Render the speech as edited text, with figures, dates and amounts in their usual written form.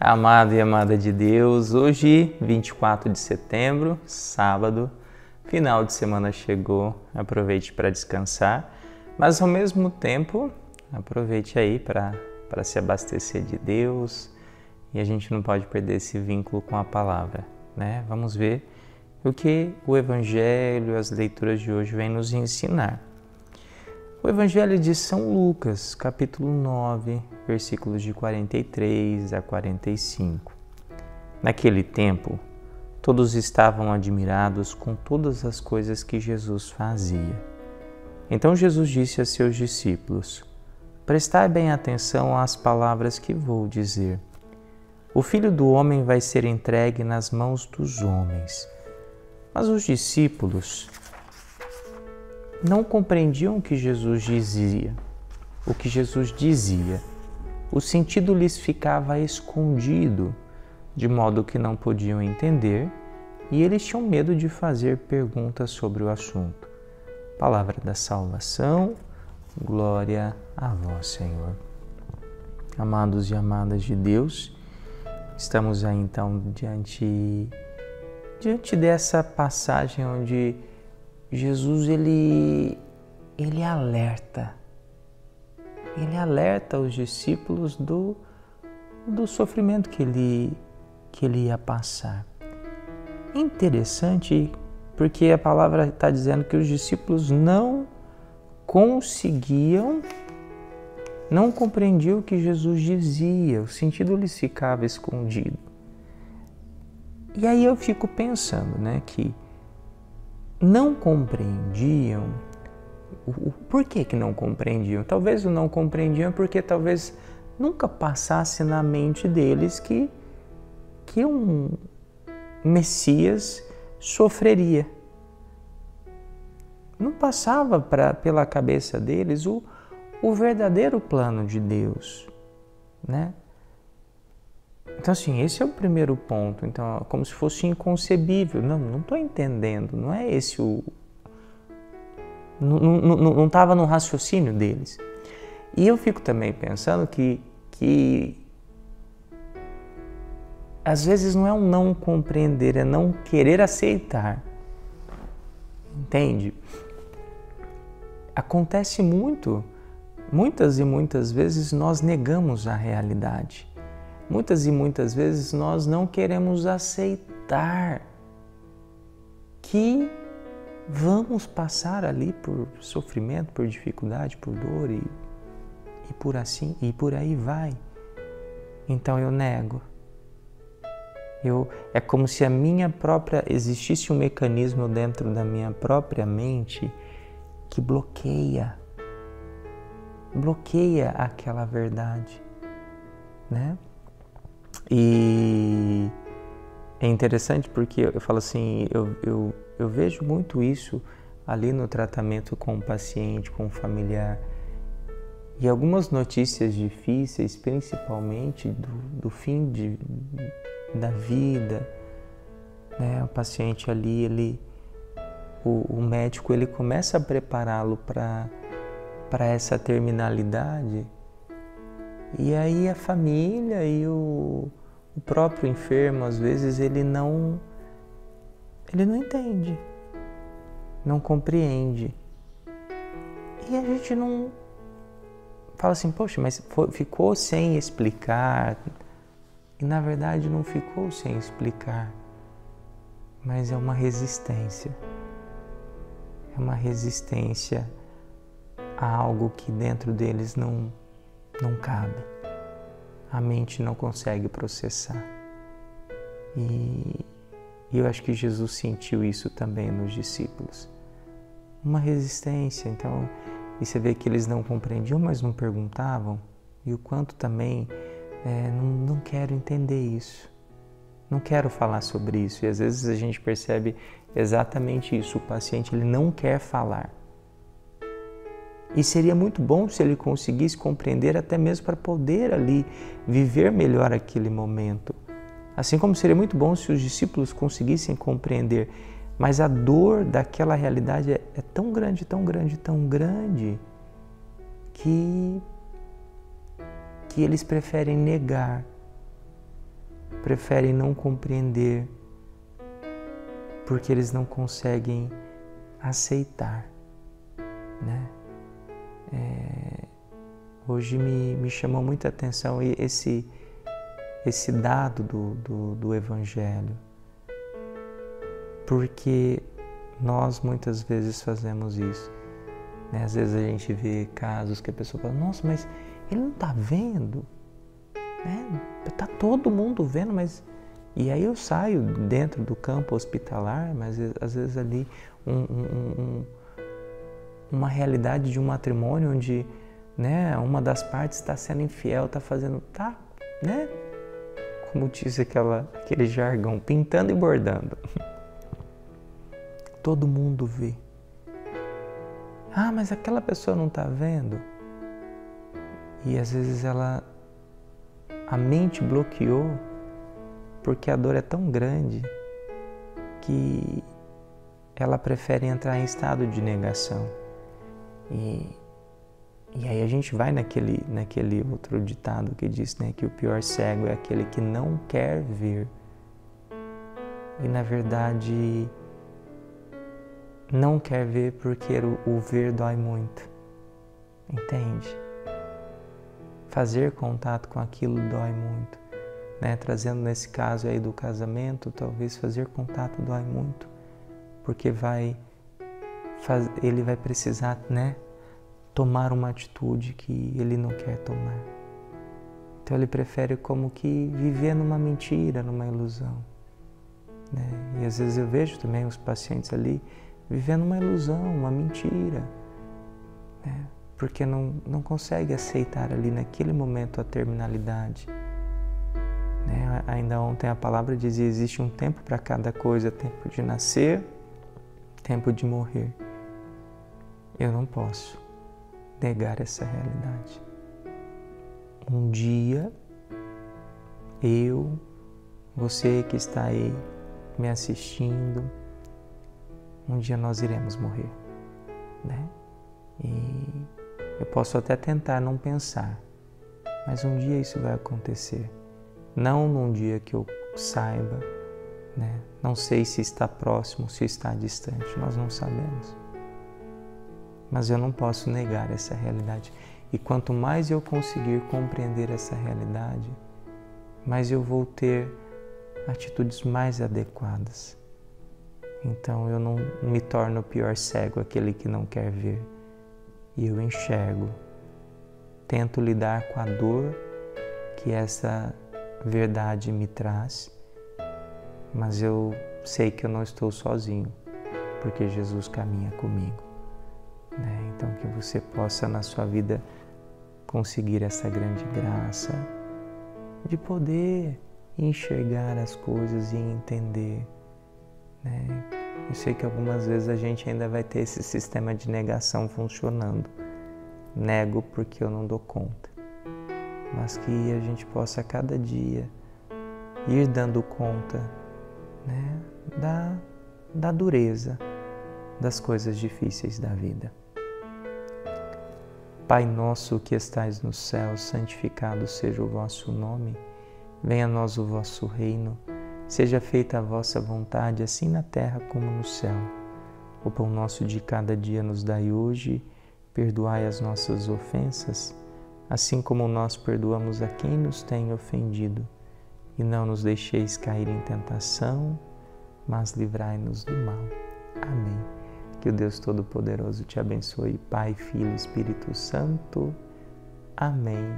Amado e amada de Deus, hoje, 24 de setembro, sábado, final de semana chegou, aproveite para descansar, mas ao mesmo tempo, aproveite aí para se abastecer de Deus e a gente não pode perder esse vínculo com a palavra, né? Vamos ver o que o Evangelho, as leituras de hoje vêm nos ensinar. O Evangelho de São Lucas, capítulo 9, versículos de 43 a 45. Naquele tempo, todos estavam admirados com todas as coisas que Jesus fazia. Então Jesus disse a seus discípulos: prestai bem atenção às palavras que vou dizer. O Filho do Homem vai ser entregue nas mãos dos homens. Mas os discípulos não compreendiam o que Jesus dizia. O sentido lhes ficava escondido, de modo que não podiam entender, e eles tinham medo de fazer perguntas sobre o assunto. Palavra da salvação, glória a vós, Senhor. Amados e amadas de Deus, estamos aí então diante dessa passagem onde Jesus ele alerta os discípulos do sofrimento que ele ia passar. É interessante porque a palavra está dizendo que os discípulos não compreendiam o que Jesus dizia, o sentido lhes ficava escondido. E aí eu fico pensando, que não compreendiam. Por que não compreendiam? Talvez não compreendiam porque talvez nunca passasse na mente deles que um Messias sofreria. Não passava pela cabeça deles o verdadeiro plano de Deus, Então, assim, esse é o primeiro ponto. Então, como se fosse inconcebível. Não estou entendendo. Não é esse o... Não estava no raciocínio deles. E eu fico também pensando que às vezes não é um não compreender, é não querer aceitar. Entende? Acontece muitas e muitas vezes nós negamos a realidade. Muitas e muitas vezes nós não queremos aceitar que vamos passar ali por sofrimento, por dificuldade, por dor e por aí vai. Então eu nego. É como se existisse um mecanismo dentro da minha própria mente que bloqueia aquela verdade, E é interessante porque eu falo assim, eu vejo muito isso ali no tratamento com o paciente, com o familiar. E algumas notícias difíceis, principalmente do fim da vida, O paciente ali, o médico ele começa a prepará-lo para essa terminalidade. E aí a família e o próprio enfermo, às vezes, ele não entende, não compreende. E a gente não fala assim, poxa, mas ficou sem explicar. E na verdade não ficou sem explicar, mas é uma resistência. É uma resistência a algo que dentro deles não cabe. A mente não consegue processar. E eu acho que Jesus sentiu isso também nos discípulos. Uma resistência. Então, e você vê que eles não compreendiam, mas não perguntavam. E o quanto também não quero entender isso. Não quero falar sobre isso. E às vezes a gente percebe exatamente isso. O paciente ele não quer falar. E seria muito bom se ele conseguisse compreender, até mesmo para poder ali viver melhor aquele momento. Assim como seria muito bom se os discípulos conseguissem compreender. Mas a dor daquela realidade é tão grande, tão grande, tão grande, que eles preferem negar. preferem não compreender porque eles não conseguem aceitar, né? Hoje me chamou muita atenção esse dado do Evangelho, porque nós muitas vezes fazemos isso, né? Às vezes a gente vê casos que a pessoa fala, nossa, mas ele não está vendo, né? Está todo mundo vendo, mas... E aí eu saio dentro do campo hospitalar, mas às vezes ali uma realidade de um matrimônio onde, né, uma das partes está sendo infiel, está fazendo, né? Como diz aquele jargão, pintando e bordando. Todo mundo vê. Ah, mas aquela pessoa não está vendo. E às vezes a mente bloqueou porque a dor é tão grande que ela prefere entrar em estado de negação. E aí a gente vai naquele outro ditado que diz, né, que o pior cego é aquele que não quer ver. E na verdade não quer ver porque o ver dói muito. Entende? Fazer contato com aquilo dói muito, né? Trazendo nesse caso aí do casamento, talvez fazer contato dói muito, porque ele vai precisar, né, tomar uma atitude que ele não quer tomar. Então ele prefere como que viver numa mentira, numa ilusão, né? E às vezes eu vejo também os pacientes ali vivendo uma ilusão, uma mentira, né? Porque não consegue aceitar ali naquele momento a terminalidade, né? Ainda ontem a palavra dizia, existe um tempo para cada coisa, tempo de nascer, tempo de morrer. Eu não posso negar essa realidade. Um dia, você que está aí me assistindo, um dia nós iremos morrer, né? E eu posso até tentar não pensar, mas um dia isso vai acontecer. Não num dia que eu saiba, né? Não sei se está próximo, se está distante, nós não sabemos. Mas eu não posso negar essa realidade. E quanto mais eu conseguir compreender essa realidade, mais eu vou ter atitudes mais adequadas. Então eu não me torno o pior cego, aquele que não quer ver. E eu enxergo, tento lidar com a dor que essa verdade me traz, mas eu sei que eu não estou sozinho, porque Jesus caminha comigo, né? Então que você possa na sua vida conseguir essa grande graça de poder enxergar as coisas e entender, né? Eu sei que algumas vezes a gente ainda vai ter esse sistema de negação funcionando. Nego porque eu não dou conta. Mas que a gente possa a cada dia ir dando conta, né, da dureza das coisas difíceis da vida. Pai nosso que estais no céu, santificado seja o vosso nome. Venha a nós o vosso reino. Seja feita a vossa vontade, assim na terra como no céu. O pão nosso de cada dia nos dai hoje. Perdoai as nossas ofensas, assim como nós perdoamos a quem nos tem ofendido. E não nos deixeis cair em tentação, mas livrai-nos do mal. Amém. Que o Deus Todo-Poderoso te abençoe, Pai, Filho e Espírito Santo. Amém.